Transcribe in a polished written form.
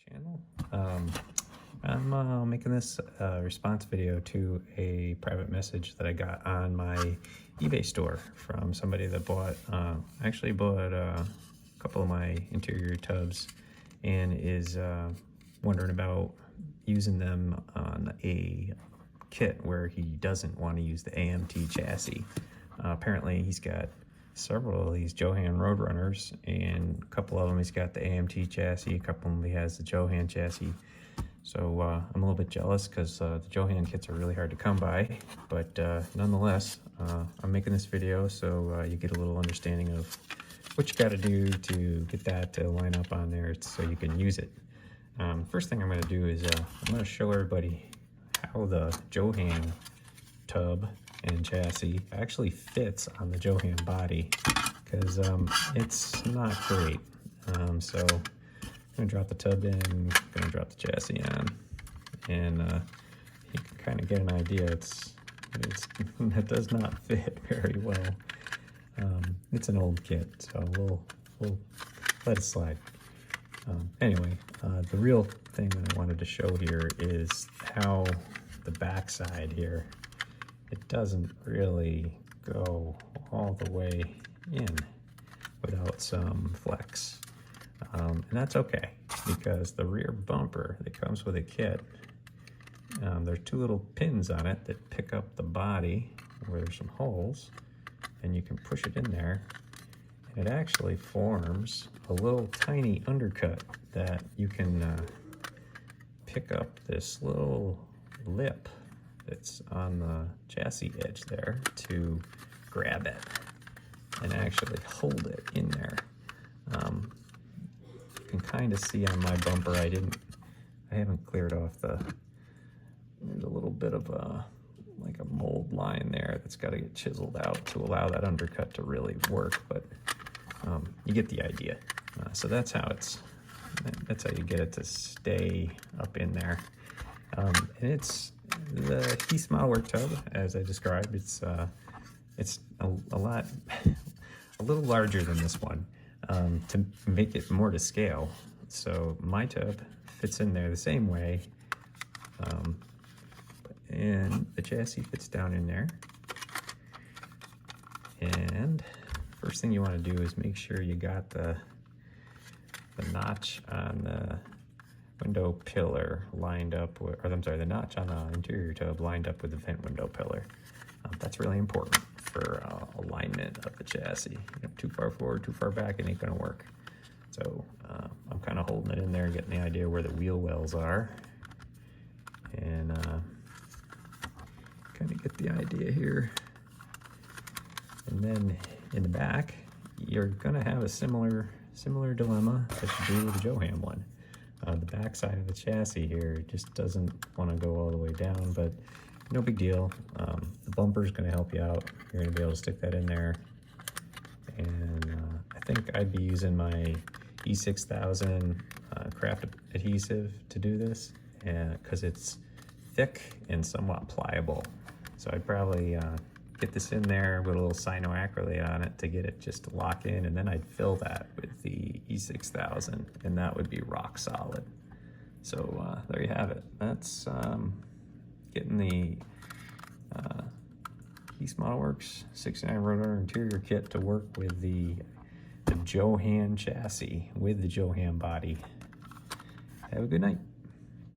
channel. I'm making this response video to a private message that I got on my eBay store from somebody that actually bought a couple of my interior tubs and is wondering about using them on a kit where he doesn't want to use the AMT chassis. Apparently he's got several of these Johan Roadrunners, and a couple of them he's got the AMT chassis, a couple of them he has the Johan chassis. So I'm a little bit jealous because the Johan kits are really hard to come by, but nonetheless, I'm making this video so you get a little understanding of what you got to do to get that to line up on there so you can use it. First thing I'm going to do is I'm going to show everybody how the Johan tub and chassis actually fits on the Johan body, because it's not great. So I'm going to drop the tub in, going to drop the chassis on, and you can kind of get an idea. It does not fit very well. It's an old kit, so we'll let it slide. Anyway, the real thing that I wanted to show here is how the backside here, it doesn't really go all the way in without some flex. And that's okay, because the rear bumper that comes with a kit, there's two little pins on it that pick up the body where there's some holes, and you can push it in there, and it actually forms a little tiny undercut that you can pick up this little lip that's on the chassis edge there to grab it and actually hold it in there. You can kind of see on my bumper, I haven't cleared off there's a little bit of like a mold line there that's got to get chiseled out to allow that undercut to really work, but you get the idea. So that's how you get it to stay up in there. And it's the Heaths Model Works tub, as I described. It's a little larger than this one, to make it more to scale. So my tub fits in there the same way, and the chassis fits down in there. And first thing you want to do is make sure you got the notch on the window pillar lined up with, the notch on the interior tub lined up with the vent window pillar. That's really important for alignment of the chassis. Too far forward, too far back, it ain't gonna work. So I'm kind of holding it in there, getting the idea where the wheel wells are, and kind of get the idea here. And then in the back, you're gonna have a similar dilemma that you do with the Johan one. The back side of the chassis here just doesn't want to go all the way down, but no big deal. The bumper is going to help you out. You're going to be able to stick that in there. And I think I'd be using my E6000 craft adhesive to do this, because it's thick and somewhat pliable. So I'd probably get this in there with a little cyanoacrylate on it to get it just to lock in, and then I'd fill that with the E6000, and that would be rock solid. So there you have it. That's getting the Heaths Model Works 69 Roadrunner interior kit to work with the Johan chassis with the Johan body. Have a good night.